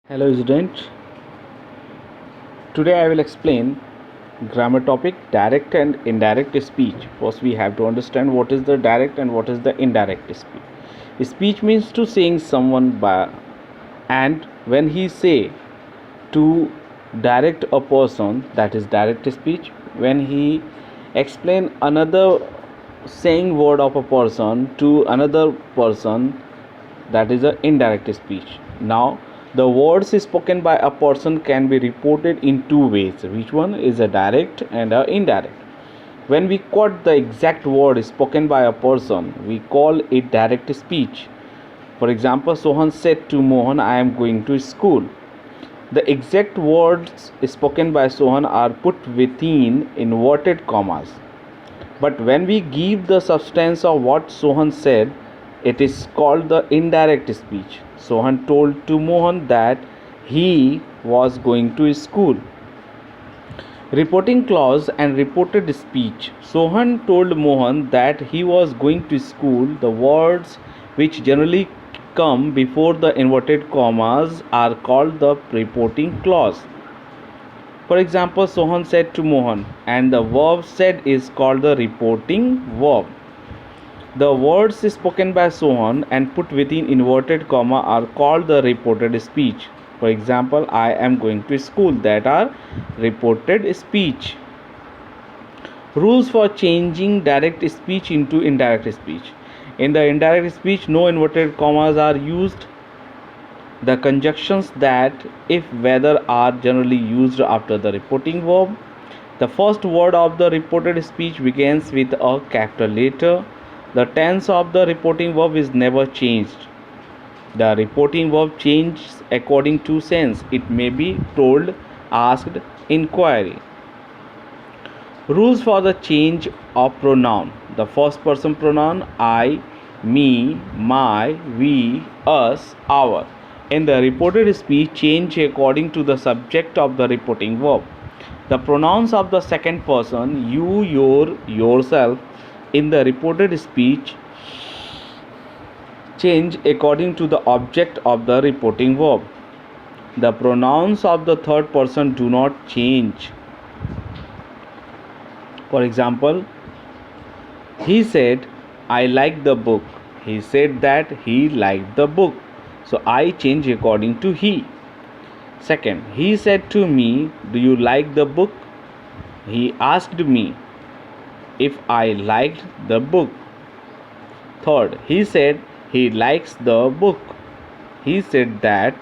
Hello student, today I will explain grammar topic direct and indirect speech. First we have to understand what is the direct and what is the indirect speech. Speech means to saying someone by, and when he say to direct a person, that is direct speech. When he explain another saying word of a person to another person, that is a indirect speech. Now the words spoken by a person can be reported in two ways. Which one is a direct and a indirect? When we quote the exact word spoken by a person, we call it direct speech. For example, Sohan said to Mohan, I am going to school. The exact words spoken by Sohan are put within inverted commas. But when we give the substance of what Sohan said, it is called the indirect speech. Sohan told to Mohan that he was going to school. Reporting clause and reported speech. Sohan told Mohan that he was going to school. The words which generally come before the inverted commas are called the reporting clause. For example, Sohan said to Mohan, and the verb said is called the reporting verb. The words spoken by Sohan and put within inverted comma are called the reported speech. For example, I am going to school, that are reported speech. Rules for changing direct speech into indirect speech. In the indirect speech, no inverted commas are used. The conjunctions that, if whether, are generally used after the reporting verb. The first word of the reported speech begins with a capital letter. The tense of the reporting verb is never changed. The reporting verb changes according to sense. It may be told, asked, inquiry. Rules for the change of pronoun. The first person pronoun I, me, my, we, us, our. In the reported speech, change according to the subject of the reporting verb. The pronouns of the second person, you, your, yourself, in the reported speech change according to the object of the reporting verb. The pronouns of the third person do not change. For example, he said, I like the book. He said that he liked the book. So I change according to he. Second, he said to me, do you like the book? He asked me if I liked the book. Third, he said he likes the book. He said that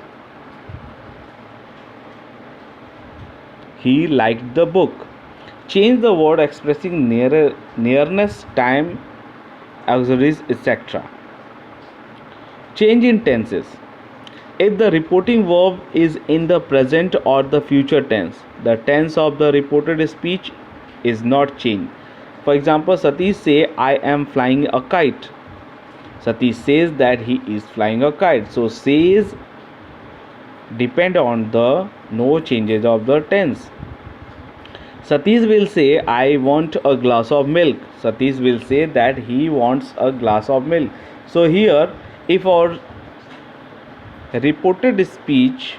he liked the book. Change the word expressing nearness, time, auxiliaries, etc. Change in tenses. If the reporting verb is in the present or the future tense, the tense of the reported speech is not changed. For example, Satish say, I am flying a kite. Satish says that he is flying a kite. So says depend on the no changes of the tense. Satish will say, I want a glass of milk. Satish will say that he wants a glass of milk. So here, if our reported speech,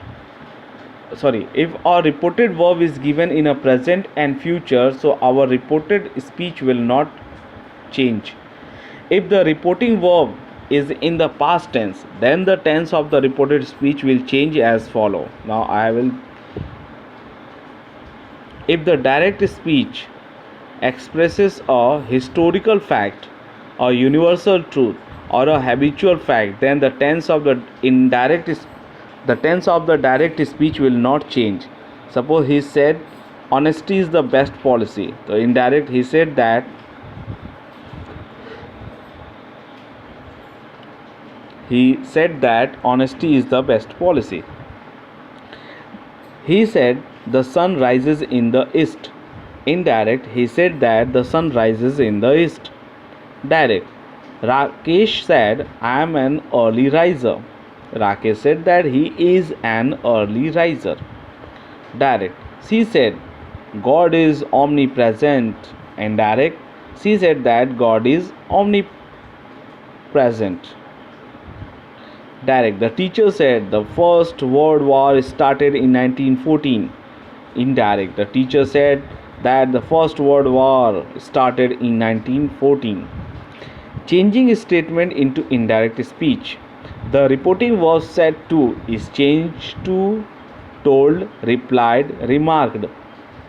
if our reported verb is given in a present and future, so our reported speech will not change. If the reporting verb is in the past tense, then the tense of the reported speech will change as follow. Now if the direct speech expresses a historical fact, a universal truth, or a habitual fact, then the tense of the direct speech will not change. Suppose he said honesty is the best policy. The indirect, he said that honesty is the best policy. He said the sun rises in the east. Indirect, he said that the sun rises in the east. Direct, Rakesh said, I am an early riser. Rakesh said that he is an early riser. Direct, she said, God is omnipresent. Indirect, she said that God is omnipresent. Direct. The teacher said the First World War started in 1914. Indirect. The teacher said that the First World War started in 1914. Changing a statement into indirect speech. The reporting verb said to is changed to told, replied, remarked.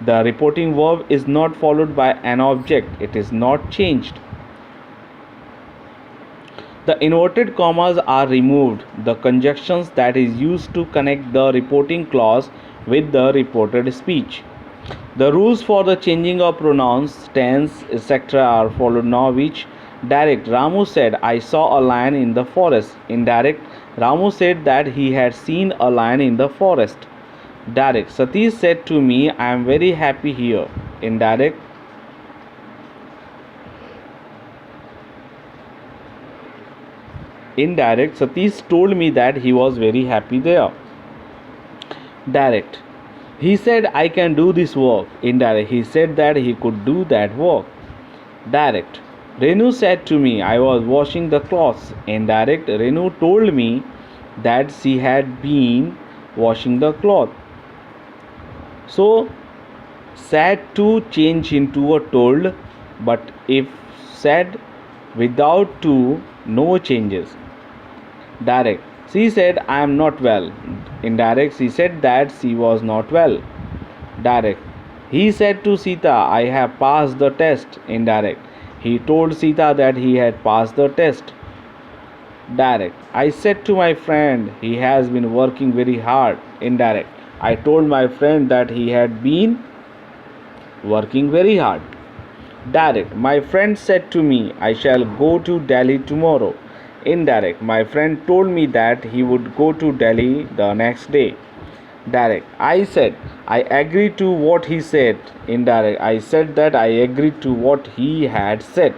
The reporting verb is not followed by an object, it is not changed. The inverted commas are removed. The conjunctions that is used to connect the reporting clause with the reported speech. The rules for the changing of pronouns, tense, etc. are followed now. Which direct? Ramu said, I saw a lion in the forest. Indirect, Ramu said that he had seen a lion in the forest. Direct, Satish said to me, I am very happy here. Indirect, Satish told me that he was very happy there. Direct, he said I can do this work. Indirect, he said that he could do that work. Direct, Renu said to me I was washing the clothes. Indirect, Renu told me that she had been washing the cloth. So said to change into a told, but if said without to, no changes. Direct, she said I am not well. Indirect, she said that she was not well. Direct, he said to Sita, I have passed the test. Indirect, he told Sita that he had passed the test. Direct, I said to my friend, he has been working very hard. Indirect, I told my friend that he had been working very hard. Direct, my friend said to me, I shall go to Delhi tomorrow. Indirect, my friend told me that he would go to Delhi the next day. Direct, I said, I agreed to what he said. Indirect, I said that I agreed to what he had said.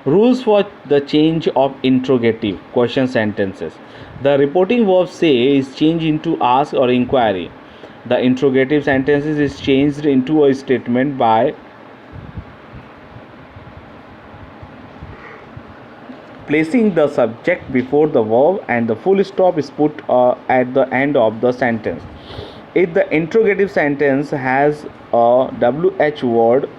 Rules for the change of interrogative question sentences. The reporting verb say is changed into ask or inquiry. The interrogative sentences is changed into a statement by placing the subject before the verb and the full stop is put at the end of the sentence. If the interrogative sentence has a WH word,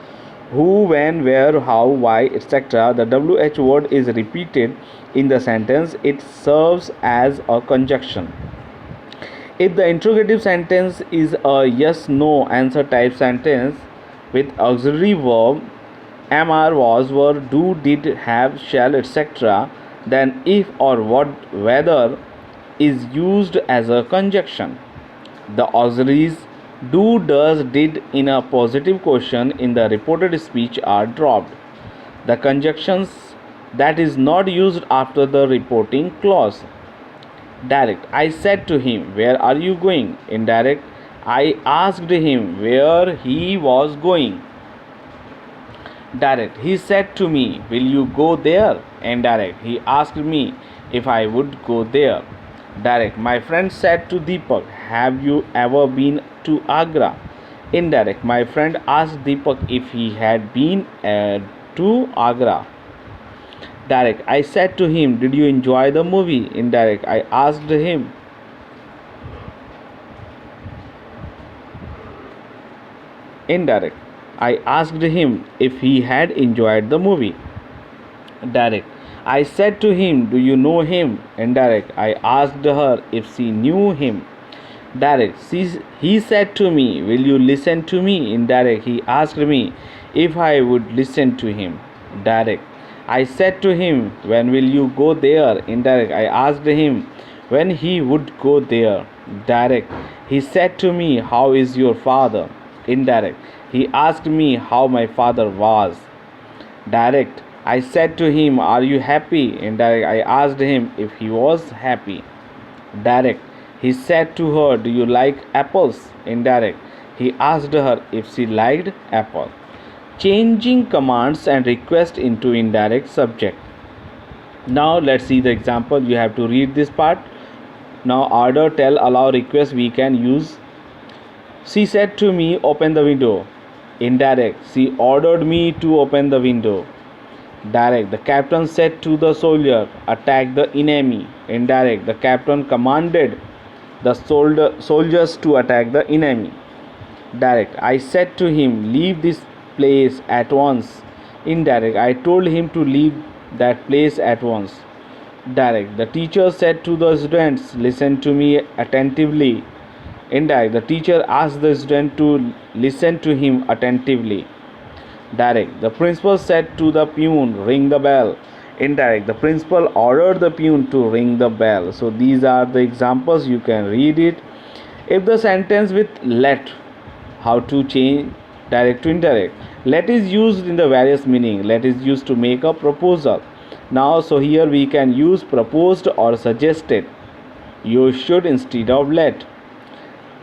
who, when, where, how, why, etc., the WH word is repeated in the sentence, it serves as a conjunction. If the interrogative sentence is a yes no answer type sentence with auxiliary verb am, are, was, were, do, did, have, shall, etc., then if or what, whether is used as a conjunction. The auxiliaries do, does, did in a positive question in the reported speech are dropped. The conjunctions that is not used after the reporting clause. Direct, I said to him, where are you going? Indirect, I asked him where he was going. Direct, he said to me, will you go there? Indirect, he asked me if I would go there. Direct, my friend said to Deepak, have you ever been to Agra? Indirect, my friend asked Deepak if he had been to Agra. Direct, I said to him, did you enjoy the movie? Indirect, I asked him. Indirect, I asked him if he had enjoyed the movie. Direct, I said to him, do you know him? Indirect, I asked her if she knew him. Direct, he said to me, will you listen to me? Indirect, he asked me if I would listen to him. Direct, I said to him, when will you go there? Indirect, I asked him when he would go there. Direct, he said to me, how is your father? Indirect, he asked me how my father was. Direct, I said to him, are you happy? Indirect, I asked him if he was happy. Direct, he said to her, do you like apples? Indirect, he asked her if she liked apple. Changing commands and request into indirect subject. Now let's see the example. You have to read this part. Now order, tell, allow, request we can use. She said to me, open the window. Indirect, she ordered me to open the window. Direct. The captain said to the soldier, attack the enemy. Indirect. The captain commanded the soldiers to attack the enemy. Direct. I said to him, leave this place at once. Indirect. I told him to leave that place at once. Direct. The teacher said to the students, listen to me attentively. Indirect. The teacher asked the student to listen to him attentively. Direct. The principal said to the peon, ring the bell. Indirect. The principal ordered the peon to ring the bell. So these are the examples. You can read it. If the sentence with let, how to change direct to indirect. Let is used in the various meaning. Let is used to make a proposal. Now, so here we can use proposed or suggested. You should instead of let.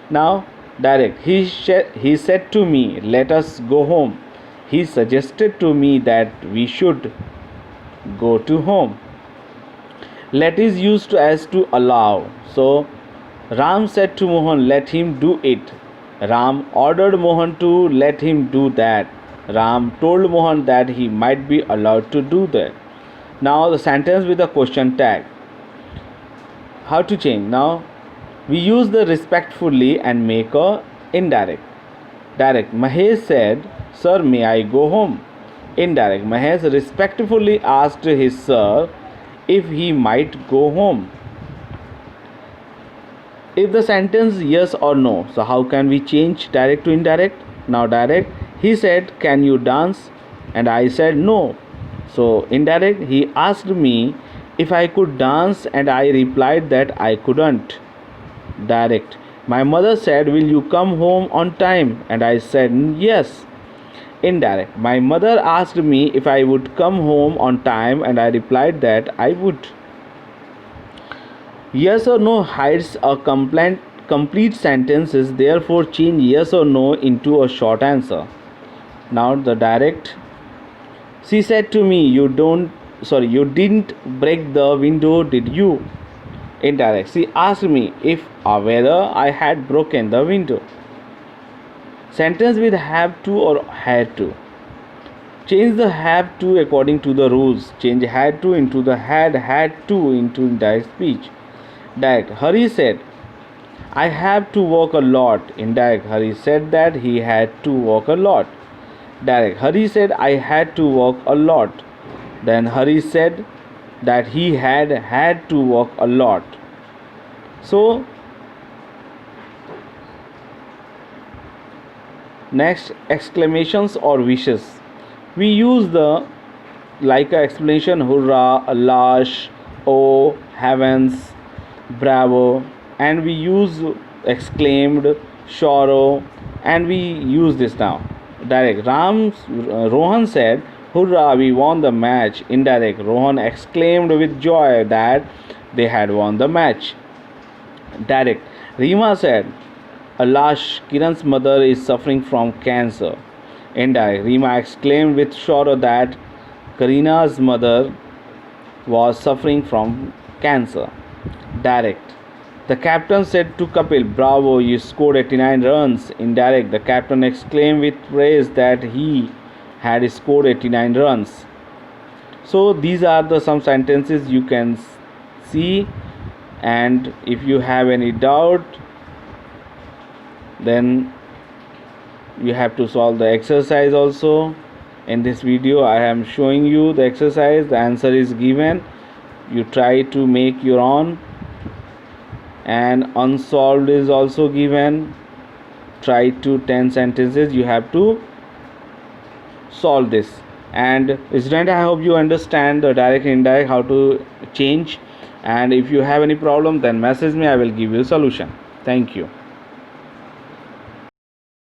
Now, direct. He said to me, let us go home. He suggested to me that we should go to home. Let is used as to allow. So, Ram said to Mohan, let him do it. Ram ordered Mohan to let him do that. Ram told Mohan that he might be allowed to do that. Now, the sentence with a question tag. How to change? Now, we use the respectfully and make a indirect. Direct. Mahesh said, sir, may I go home? Indirect. Mahesh respectfully asked his sir if he might go home. If the sentence yes or no, so how can we change direct to indirect? Now direct. He said, can you dance? And I said no. So indirect. He asked me if I could dance and I replied that I couldn't. Direct. My mother said, will you come home on time? And I said yes. Indirect. My mother asked me if I would come home on time and I replied that I would. Yes or no hides a complete sentences, therefore change yes or no into a short answer. Now the direct. She said to me, you didn't break the window, did you? Indirect. She asked me if or whether I had broken the window. Sentence with have to or had to. Change the have to according to the rules. Change had to into the had to into indirect speech. Direct. Hari said, I have to walk a lot. Indirect. Hari said that he had to walk a lot. Direct. Hari said, I had to walk a lot. Then Hari said that he had to walk a lot. So, next, exclamations or wishes. We use the like a explanation, hurrah, alash, oh, heavens, bravo, and we use exclaimed, sorrow, and we use this now. Direct. Rohan said, hurrah, we won the match. Indirect. Rohan exclaimed with joy that they had won the match. Direct. Reema said, alash, Kiran's mother is suffering from cancer. Indirect. Reema exclaimed with sorrow that Karina's mother was suffering from cancer. Direct. The captain said to Kapil, bravo, you scored 89 runs. Indirect. The captain exclaimed with praise that he had scored 89 runs. So these are the some sentences you can see, and if you have any doubt, then you have to solve the exercise also. In this video I am showing you the exercise. The answer is given. You try to make your own, and unsolved is also given. Try to 10 sentences you have to solve this. And student, I hope you understand the direct and indirect, how to change, and if you have any problem then message me, I will give you a solution. Thank you.